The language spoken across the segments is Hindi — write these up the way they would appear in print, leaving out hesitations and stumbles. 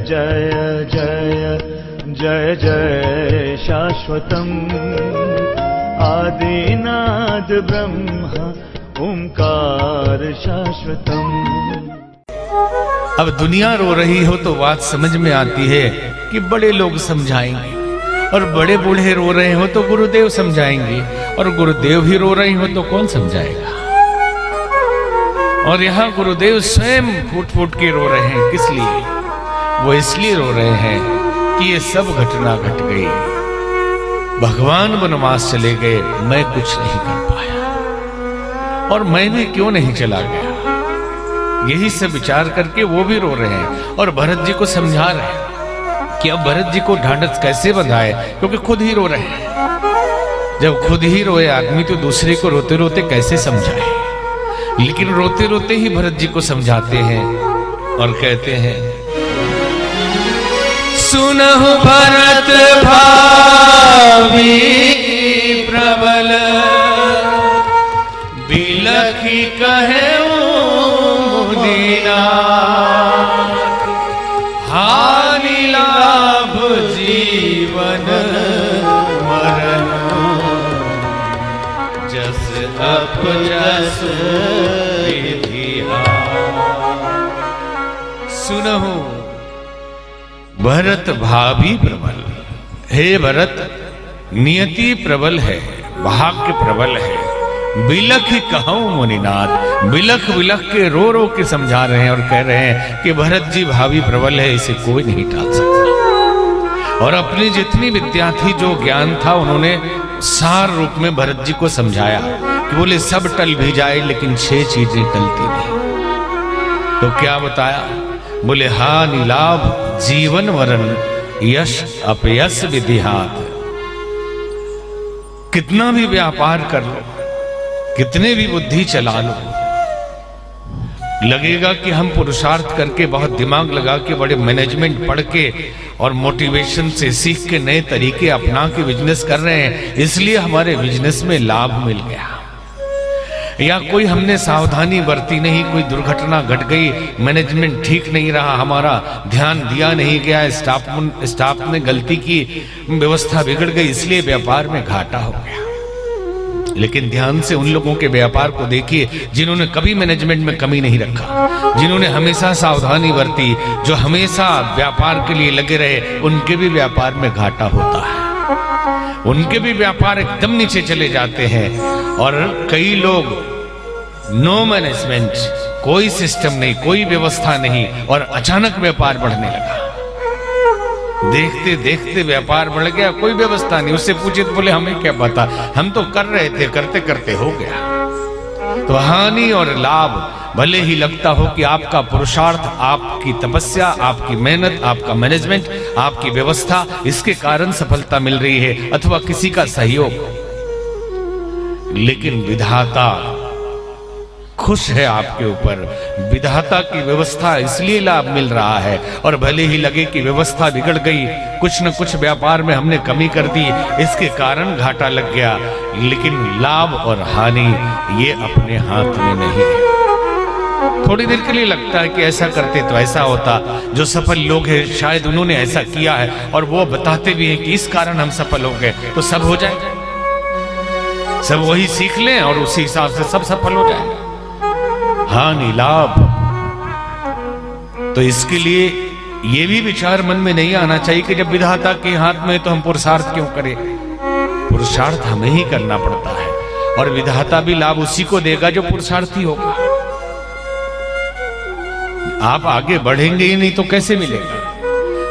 जय जय जय जय शाश्वतम् आदिनाद ब्रह्म ओंकार शाश्वतम्। अब दुनिया रो रही हो तो बात समझ में आती है कि बड़े लोग समझाएंगे, और बड़े बूढ़े रो रहे हो तो गुरुदेव समझाएंगे, और गुरुदेव ही रो रहे हो तो कौन समझाएगा। और यहाँ गुरुदेव स्वयं फूट फूट के रो रहे हैं। किस लिए? वो इसलिए रो रहे हैं कि ये सब घटना घट गई, भगवान वनवास चले गए, मैं कुछ नहीं कर पाया, और मैं भी क्यों नहीं चला गया। यही सब विचार करके वो भी रो रहे हैं और भरत जी को समझा रहे हैं कि अब भरत जी को ढांढस कैसे बंधाए, क्योंकि खुद ही रो रहे हैं। जब खुद ही रोए आदमी तो दूसरे को रोते रोते कैसे समझाए। लेकिन रोते रोते ही भरत जी को समझाते हैं और कहते हैं, सुनहु भरत भावी प्रबल बिलखी कहे मुनिना, हानि लाभ जीवन मरण जस अपजस विधिया। सुनहु भरत भावी प्रबल, हे भरत नियति प्रबल है, भाग्य प्रबल है, बिलख कहूं मुनिनाथ। बिलख बिलख के रो रो के समझा रहे हैं और कह रहे हैं कि भरत जी भावी प्रबल है, इसे कोई नहीं टाल सकता। और अपनी जितनी विद्या थी, जो ज्ञान था, उन्होंने सार रूप में भरत जी को समझाया कि बोले सब टल भी जाए लेकिन 6 चीजें टलती नहीं। तो क्या बताया? बोले हानि लाभ जीवन वरण यश अपयश विधिहात। कितना भी व्यापार कर लो, कितने भी बुद्धि चला लो, लगेगा कि हम पुरुषार्थ करके बहुत दिमाग लगा के बड़े मैनेजमेंट पढ़ के और मोटिवेशन से सीख के नए तरीके अपना के बिजनेस कर रहे हैं, इसलिए हमारे बिजनेस में लाभ मिल गया। या कोई हमने सावधानी बरती नहीं, कोई दुर्घटना घट गई, मैनेजमेंट ठीक नहीं रहा, हमारा ध्यान दिया नहीं गया, स्टाफ ने गलती की, व्यवस्था बिगड़ गई, इसलिए व्यापार में घाटा हो गया। लेकिन ध्यान से उन लोगों के व्यापार को देखिए जिन्होंने कभी मैनेजमेंट में कमी नहीं रखा, जिन्होंने हमेशा सावधानी बरती, जो हमेशा व्यापार के लिए लगे रहे, उनके भी व्यापार में घाटा होता है, उनके भी व्यापार एकदम नीचे चले जाते हैं। और कई लोग नो मैनेजमेंट, कोई सिस्टम नहीं, कोई व्यवस्था नहीं, और अचानक व्यापार बढ़ने लगा। देखते देखते व्यापार बढ़ गया, कोई व्यवस्था नहीं। उससे पूछे तो बोले हमें क्या पता, हम तो कर रहे थे, करते करते हो गया। तो हानि और लाभ भले ही लगता हो कि आपका पुरुषार्थ, आपकी तपस्या, आपकी मेहनत, आपका मैनेजमेंट, आपकी व्यवस्था, इसके कारण सफलता मिल रही है, अथवा किसी का सहयोग, लेकिन विधाता खुश है आपके ऊपर। विधाता की व्यवस्था इसलिए लाभ मिल रहा है। और भले ही लगे कि व्यवस्था बिगड़ गई, कुछ न कुछ व्यापार में हमने कमी कर दी, इसके कारण घाटा लग गया, लेकिन लाभ और हानि ये अपने हाथ में नहीं है। थोड़ी देर के लिए लगता है कि ऐसा करते तो ऐसा होता, जो सफल लोग हैं शायद उन्होंने ऐसा किया है, और वो बताते भी हैं कि इस कारण हम सफल हो गए, तो सब हो जाए, सब वही सीख लें और उसी हिसाब से सब सफल हो जाए। हानि लाभ, तो इसके लिए ये भी विचार मन में नहीं आना चाहिए कि जब विधाता के हाथ में तो हम पुरुषार्थ क्यों करें। पुरुषार्थ हमें ही करना पड़ता है, और विधाता भी लाभ उसी को देगा जो पुरुषार्थी होगा। आप आगे बढ़ेंगे ही नहीं तो कैसे मिलेगा।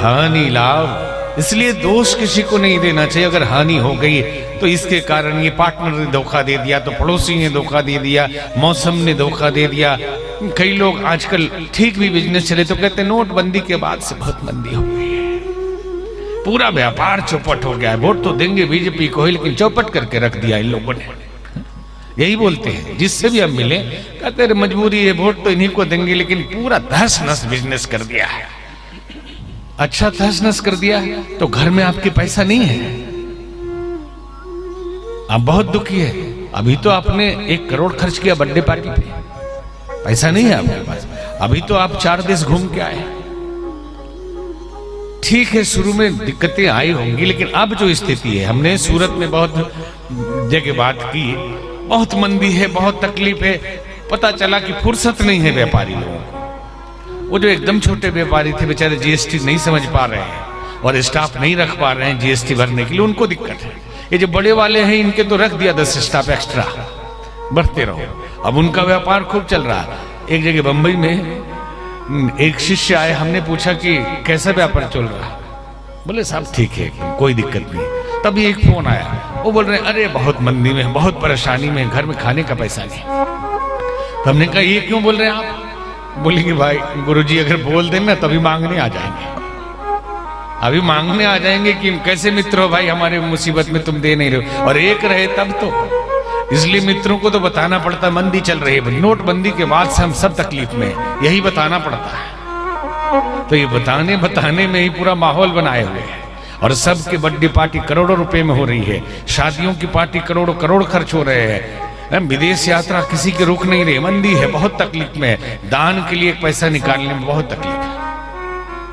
हानि लाभ, इसलिए दोष किसी को नहीं देना चाहिए। अगर हानि हो गई तो इसके कारण ये पार्टनर ने धोखा दे दिया, तो पड़ोसी ने धोखा दे दिया, मौसम ने धोखा दे दिया। कई लोग आजकल ठीक भी बिजनेस चले तो कहते नोटबंदी के बाद से बहुत मंदी हो गई है, पूरा व्यापार चौपट हो गया है, वोट तो देंगे बीजेपी को ही, लेकिन चौपट करके रख दिया इन लोगों ने। यही बोलते हैं, जिससे भी हम मिले कहते मजबूरी है, वोट तो इन्हीं को देंगे, लेकिन पूरा तहस नहस बिजनेस कर दिया है। अच्छा तहस नहस कर दिया तो घर में आपके पैसा नहीं है, आप बहुत दुखी है। अभी तो आपने 1 करोड़ खर्च किया बर्थडे पार्टी पे, पैसा नहीं है आपके पास। अभी तो आप 4 देश घूम के आए, ठीक है, शुरू में दिक्कतें आई होंगी, लेकिन अब जो स्थिति है, हमने सूरत में बहुत जगह बात की, बहुत मंदी है, बहुत तकलीफ है। पता चला कि फुर्सत नहीं है व्यापारी लोगों को। वो जो एकदम छोटे व्यापारी थे बेचारे जीएसटी नहीं समझ पा रहे हैं और स्टाफ नहीं रख पा रहे हैं जीएसटी भरने के लिए, उनको दिक्कत है। ये जो बड़े वाले हैं इनके तो रख दिया 10 स्टाफ एक्स्ट्रा, बढ़ते रहो। अब उनका व्यापार खूब चल रहा है। एक जगह बंबई में एक शिष्य आए, हमने पूछा कि कैसा व्यापार चल रहा है? बोले साहब ठीक है, कोई दिक्कत नहीं। तभी एक फोन आया, वो बोल रहे हैं अरे बहुत मंदी में, बहुत परेशानी में, घर में खाने का पैसा नहीं। तो हमने कहा ये क्यों बोल रहे हैं आप? बोलेंगे भाई गुरुजी अगर बोल दें ना तभी मांगने आ जाएंगे, अभी मांगने आ जाएंगे कि कैसे मित्र हो भाई, हमारे मुसीबत में तुम दे नहीं रहे हो, और एक रहे तब तो। इसलिए मित्रों को तो बताना पड़ता, मंदी चल रही है, नोटबंदी के बाद से हम सब तकलीफ में, यही बताना पड़ता है। तो ये बताने में ही पूरा माहौल बनाए हुए हैं। और सबके बर्थडे पार्टी करोड़ों रुपए में हो रही है, शादियों की पार्टी करोड़ों करोड़ खर्च हो रहे हैं, विदेश यात्रा किसी के रुक नहीं रही, मंदी है, बहुत तकलीफ में है। दान के लिए पैसा निकालने में बहुत तकलीफ है।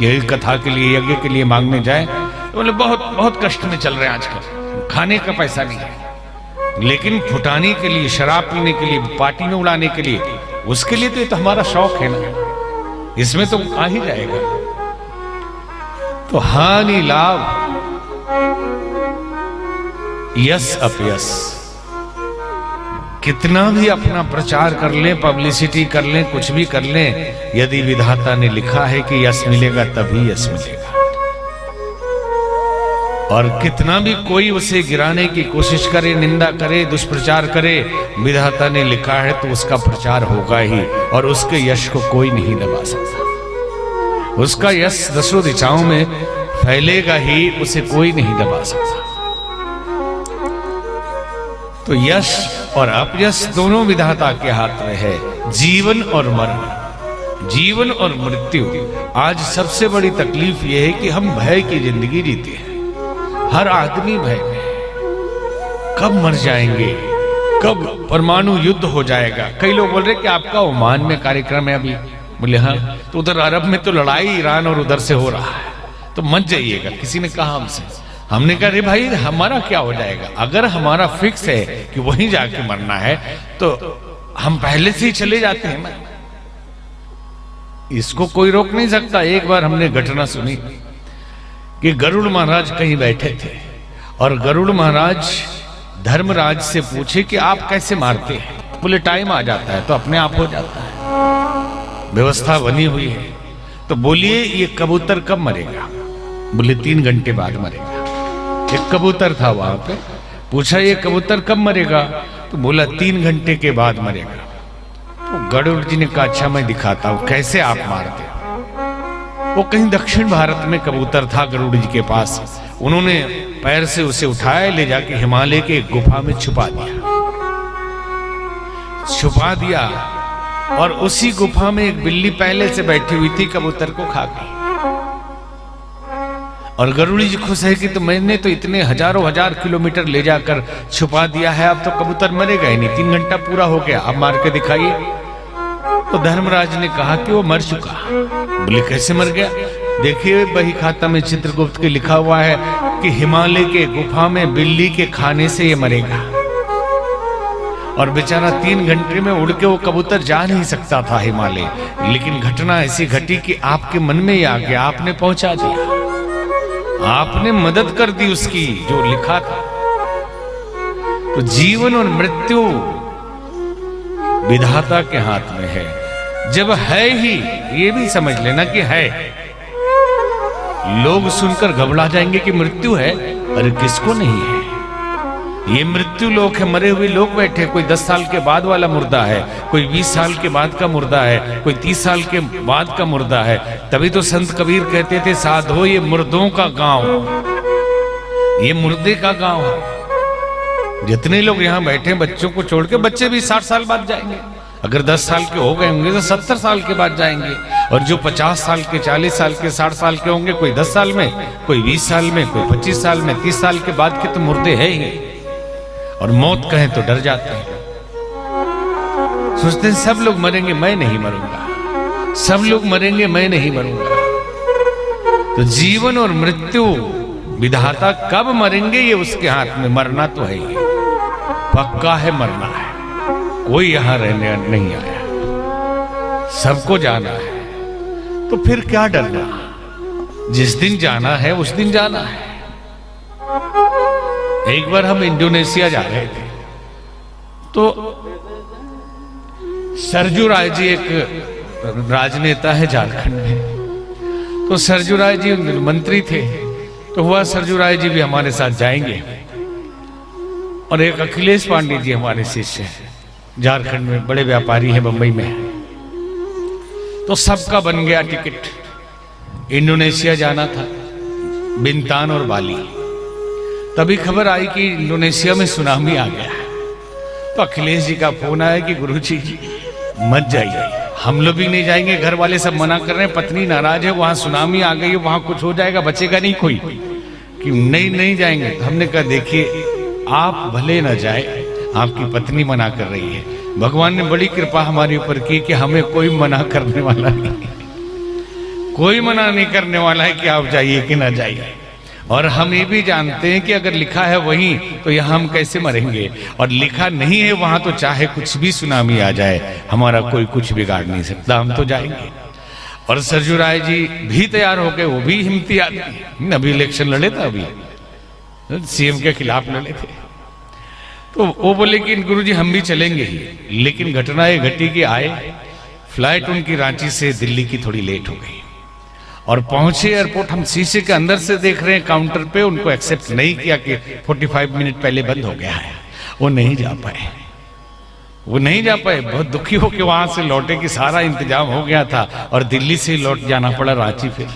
यही कथा के लिए, यज्ञ के लिए मांगने जाए तो बोले बहुत बहुत कष्ट में चल रहे हैं आजकल, खाने का पैसा नहीं है। लेकिन फुटाने के लिए, शराब पीने के लिए, पार्टी में उड़ाने के लिए, उसके लिए तो ये तो हमारा शौक है ना, इसमें तो आ ही जाएगा। तो हानि लाभ, यस अपयस, कितना भी अपना प्रचार कर लें, पब्लिसिटी कर लें, कुछ भी कर लें, यदि विधाता ने लिखा है कि यश मिलेगा तभी यश मिलेगा। और कितना भी कोई उसे गिराने की कोशिश करे, निंदा करे, दुष्प्रचार करे, विधाता ने लिखा है तो उसका प्रचार होगा ही, और उसके यश को कोई नहीं दबा सकता। उसका यश दसों दिशाओं में फैलेगा ही, उसे कोई नहीं दबा सकता। तो यश और अपयश दोनों विधाता के हाथ में है। जीवन और मरण, जीवन और मृत्यु। आज सबसे बड़ी तकलीफ यह है कि हम भय की जिंदगी जीते हैं। हर आदमी भय में, कब मर जाएंगे, कब परमाणु युद्ध हो जाएगा। कई लोग बोल रहे कि आपका ओमान में कार्यक्रम है अभी, बोले हाँ, तो उधर अरब में तो लड़ाई ईरान और उधर से हो रहा है, तो मत जाइएगा। किसी ने कहा हमसे, हमने कहा अरे भाई हमारा क्या हो जाएगा, अगर हमारा फिक्स है कि वहीं जाके मरना है तो हम पहले से ही चले जाते हैं ना, इसको कोई रोक नहीं सकता। एक बार हमने घटना सुनी कि गरुड़ महाराज कहीं बैठे थे और गरुड़ महाराज धर्मराज से पूछे कि आप कैसे मारते हैं? बोले टाइम आ जाता है तो अपने आप हो जाता है, व्यवस्था बनी हुई है। तो बोलिए ये कबूतर कब मरेगा? बोले 3 घंटे बाद मरेगा। एक कबूतर था वहां पे, पूछा ये कबूतर कब मरेगा? तो बोला 3 घंटे के बाद मरेगा। तो गरुड़ जी ने कहा अच्छा मैं दिखाता हूं कैसे आप मारते हो। वो कहीं दक्षिण भारत में कबूतर था गरुड़ जी के पास, उन्होंने पैर से उसे उठाया, ले जाके हिमालय के एक गुफा में छुपा दिया और उसी गुफा में एक बिल्ली पहले से बैठी हुई थी, कबूतर को खा गई। और गरुड़ जी खुश है कि तो मैंने तो इतने हजारों हजार किलोमीटर ले जाकर छुपा दिया है, अब तो कबूतर मरेगा ही नहीं, 3 घंटा पूरा हो गया, अब मार के दिखाइए। तो धर्मराज ने कहा कि वो मर चुका। बोले कैसे मर गया? देखिए बही खाता में चित्रगुप्त के लिखा हुआ है कि हिमालय के गुफा में बिल्ली के खाने से ये मरेगा। और बेचारा 3 घंटे में उड़ के वो कबूतर जा नहीं सकता था हिमालय, लेकिन घटना ऐसी घटी कि आपके मन में ही आ गया, आपने पहुंचा दिया, आपने मदद कर दी उसकी जो लिखा था। तो जीवन और मृत्यु विधाता के हाथ में है। जब है ही, ये भी समझ लेना कि है। लोग सुनकर घबरा जाएंगे कि मृत्यु है, अरे किसको नहीं है। ये मृत्यु लोक है, मरे हुए लोग बैठे, कोई 10 साल के बाद वाला मुर्दा है, कोई 20 साल के बाद का मुर्दा है, कोई 30 साल के बाद का मुर्दा है। तभी तो संत कबीर कहते थे साधो ये मुर्दों का गांव, ये मुर्दे का गांव है। जितने लोग यहाँ बैठे बच्चों को छोड़ के, बच्चे भी 60 साल बाद जाएंगे, अगर 10 साल के हो गए होंगे तो 70 साल के बाद जाएंगे। और जो 50 साल के, 40 साल के, 60 साल के होंगे, कोई 10 साल में, कोई 20 साल में, कोई 25 साल में, 30 साल के बाद के तो मुर्दे हैं ही। और मौत कहें तो डर जाते हैं, सोचते हैं सब लोग मरेंगे मैं नहीं मरूंगा, सब लोग मरेंगे मैं नहीं मरूंगा। तो जीवन और मृत्यु विधाता कब मरेंगे ये उसके हाथ में। मरना तो है ही, पक्का है मरना है, कोई यहां रहने नहीं आया, सबको जाना है। तो फिर क्या डरना, जिस दिन जाना है उस दिन जाना है। एक बार हम इंडोनेशिया जा रहे थे तो सरजू राय जी एक राजनेता है झारखंड में, तो सरजू राय जी मंत्री थे, तो हुआ सरजू राय जी भी हमारे साथ जाएंगे। और एक अखिलेश पांडे जी हमारे शिष्य हैं, झारखंड में बड़े व्यापारी हैं, बंबई में। तो सबका बन गया टिकट, इंडोनेशिया जाना था, बिंतान और बाली। तभी खबर आई कि इंडोनेशिया में सुनामी आ गया है। तो अखिलेश जी का फोन आया कि गुरुजी मत जाइए, हम लोग भी नहीं जाएंगे, घर वाले सब मना कर रहे हैं, पत्नी नाराज है, वहां सुनामी आ गई है, वहां कुछ हो जाएगा, बचेगा नहीं कोई, कि नहीं जाएंगे। तो हमने कहा देखिए आप भले ना जाए, आपकी पत्नी मना कर रही है। भगवान ने बड़ी कृपा हमारे ऊपर की कि हमें कोई मना करने वाला नहीं, कोई मना नहीं करने वाला है कि आप जाइए कि ना जाइए। और हम ये भी जानते हैं कि अगर लिखा है वहीं तो यहाँ हम कैसे मरेंगे, और लिखा नहीं है वहां तो चाहे कुछ भी सुनामी आ जाए हमारा कोई कुछ बिगाड़ नहीं सकता, हम तो जाएंगे। और सरजू राय जी भी तैयार हो गए, वो भी हिम्मती आदमी, अभी इलेक्शन लड़े था, अभी सीएम के खिलाफ लड़े थे। तो वो बोले कि गुरुजी हम भी चलेंगे ही, लेकिन घटना ये घटी कि आए, फ्लाइट उनकी रांची से दिल्ली की थोड़ी लेट हो गई, और पहुंचे एयरपोर्ट, हम शीशे के अंदर से देख रहे हैं काउंटर पे, उनको एक्सेप्ट नहीं किया कि 45 मिनट पहले बंद हो गया है, वो नहीं जा पाए, वो नहीं जा पाए। बहुत दुखी होकर वहां से लौटे कि सारा इंतजाम हो गया था और दिल्ली से लौट जाना पड़ा रांची फिर।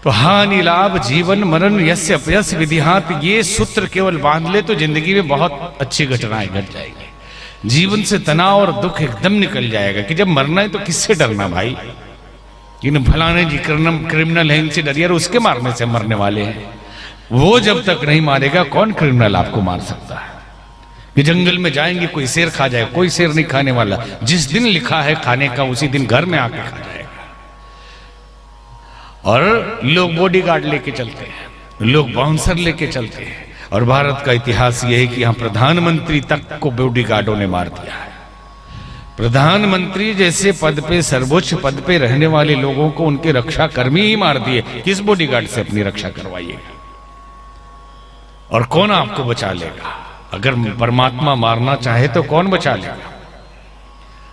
तो हानि लाभ जीवन मरण यस्य अपयस विधिहात, ये सूत्र केवल बांध ले तो जिंदगी में बहुत अच्छी घटनाएं घट जाएगी, जीवन से तनाव और दुख एकदम निकल जाएगा। कि जब मरना है तो किससे डरना भाई, इन फलाने जी क्रिमिनल है इनसे डरिए, उसके मारने से मरने वाले हैं। वो जब तक नहीं मारेगा कौन क्रिमिनल आपको मार सकता है। कि जंगल में जाएंगे कोई शेर खा जाए, कोई शेर नहीं खाने वाला, जिस दिन लिखा है खाने का उसी दिन घर में आके खा जाएगा। और लोग बॉडीगार्ड लेके चलते हैं, लोग बाउंसर लेके चलते हैं, और भारत का इतिहास यह है कि यहां प्रधानमंत्री तक को बॉडीगार्डों ने मार दिया है। प्रधानमंत्री जैसे पद पे, सर्वोच्च पद पे रहने वाले लोगों को उनके रक्षा कर्मी ही मार दिए, किस बॉडीगार्ड से अपनी रक्षा करवाइएगा? और कौन आपको बचा लेगा? अगर परमात्मा मारना चाहे तो कौन बचा लेगा?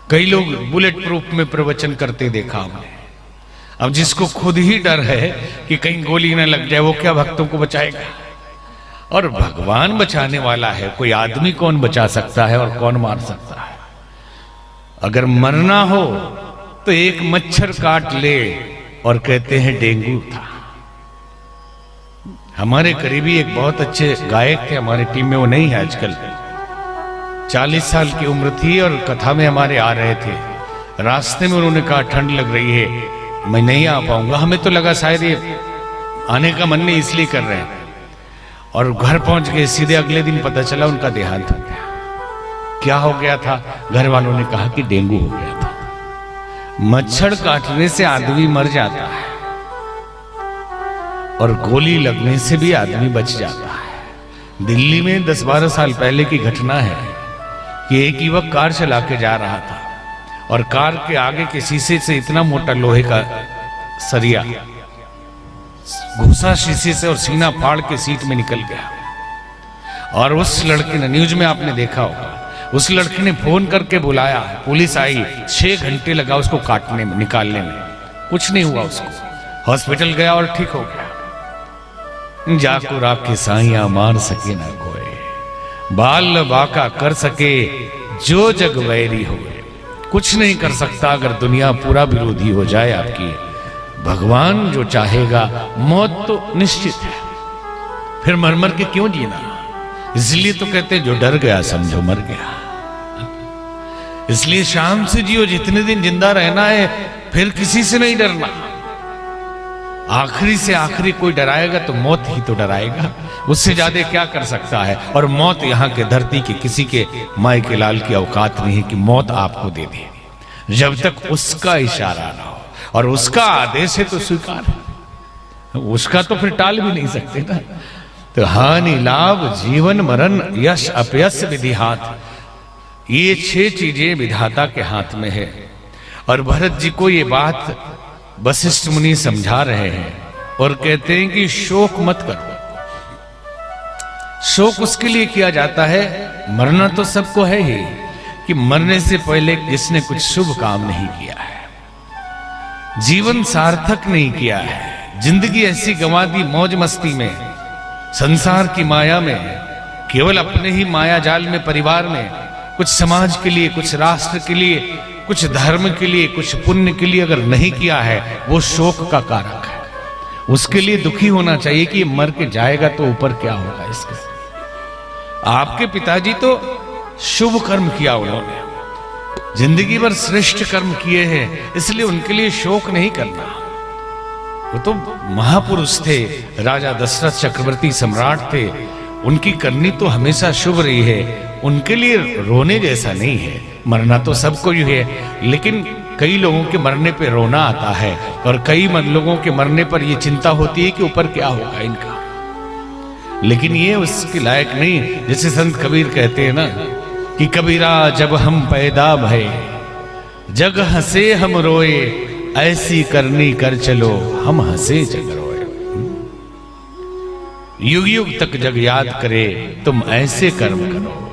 कई लोग बुलेट प्रूफ में प्रवचन करते देखा हमने। अब जिसको खुद ही डर है कि कहीं गोली न लग जाए, वो क्या भक्तों को बचाएगा? और भगवान बचाने वाला है, कोई आदमी कौन बचा सकता है और कौन मार सकता है? अगर मरना हो तो एक मच्छर काट ले और कहते हैं डेंगू था। हमारे करीबी एक बहुत अच्छे गायक थे हमारी टीम में, वो नहीं है आजकल, 40 साल की उम्र थी और कथा में हमारे आ रहे थे। रास्ते में उन्होंने कहा ठंड लग रही है, मैं नहीं आ पाऊंगा। हमें तो लगा शायद ये आने का मन नहीं इसलिए कर रहे हैं, और घर पहुंच गए। सीधे अगले दिन पता चला उनका देहांत हो गया। क्या हो गया था? घर वालों ने कहा कि डेंगू हो गया था। मच्छर काटने से आदमी मर जाता है और गोली लगने से भी आदमी बच जाता है। दिल्ली में 10-12 साल पहले की घटना है कि एक युवक कार चला के जा रहा था और कार के आगे के शीशे से इतना मोटा लोहे का सरिया घुसा शीशे से और सीना फाड़ के सीट में निकल गया। और उस लड़के ने, न्यूज में आपने देखा होगा, उस लड़के ने फोन करके बुलाया, पुलिस आई, 6 घंटे लगा उसको काटने में, निकालने में, कुछ नहीं हुआ उसको। हॉस्पिटल गया और ठीक हो गया। जाको राखे साइया मार सके ना कोई, बाल बाका कर सके जो जग वैरी हो। कुछ नहीं कर सकता अगर दुनिया पूरा विरोधी हो जाए आपकी। भगवान जो चाहेगा, मौत तो निश्चित है, फिर मर मर के क्यों जीना? इसलिए तो कहते जो डर गया समझो मर गया। इसलिए शाम से जियो, जितने दिन जिंदा रहना है, फिर किसी से नहीं डरना। आखिरी से आखिरी कोई डराएगा तो मौत ही तो डराएगा, उससे ज्यादा क्या कर सकता है? और मौत यहाँ के धरती के किसी के माई के लाल की औकात नहीं है कि मौत आपको दे दे, जब तक उसका इशारा ना हो और उसका आदेश है तो स्वीकार है। उसका तो फिर टाल भी नहीं सकते ना। तो हानि लाभ जीवन मरण यश अपयश विधि हाथ, ये 6 चीजें विधाता के हाथ में है। और भरत जी को ये बात वशिष्ठ मुनि समझा रहे हैं और कहते हैं कि शोक मत करो। शोक उसके लिए किया जाता है, मरना तो सबको है ही, कि मरने से पहले जिसने कुछ शुभ काम नहीं किया है, जीवन सार्थक नहीं किया है, जिंदगी ऐसी गंवा दी मौज मस्ती में, संसार की माया में, केवल अपने ही माया जाल में, परिवार में, कुछ समाज के लिए, कुछ राष्ट्र के लिए, कुछ धर्म के लिए, कुछ पुण्य के लिए अगर नहीं किया है, वो शोक का कारक है। उसके लिए दुखी होना चाहिए कि ये मर के जाएगा तो ऊपर क्या होगा इसके। आपके पिताजी तो शुभ कर्म किया, उन्होंने जिंदगी भर श्रेष्ठ कर्म किए हैं, इसलिए उनके लिए शोक नहीं करना। वो तो महापुरुष थे, राजा दशरथ चक्रवर्ती सम्राट थे, उनकी करनी तो हमेशा शुभ रही है, उनके लिए रोने जैसा नहीं है। मरना तो सबको ही है, लेकिन कई लोगों के मरने पे रोना आता है और कई लोगों के मरने पर ये चिंता होती है कि ऊपर क्या होगा इनका। लेकिन ये उसके लायक नहीं। जैसे संत कबीर कहते हैं ना कि कबीरा जब हम पैदा भये, जग हंसे हम रोए, ऐसी करनी कर चलो हम हंसे जग रोए। युग युग तक जग याद करे, तुम ऐसे कर्म करो।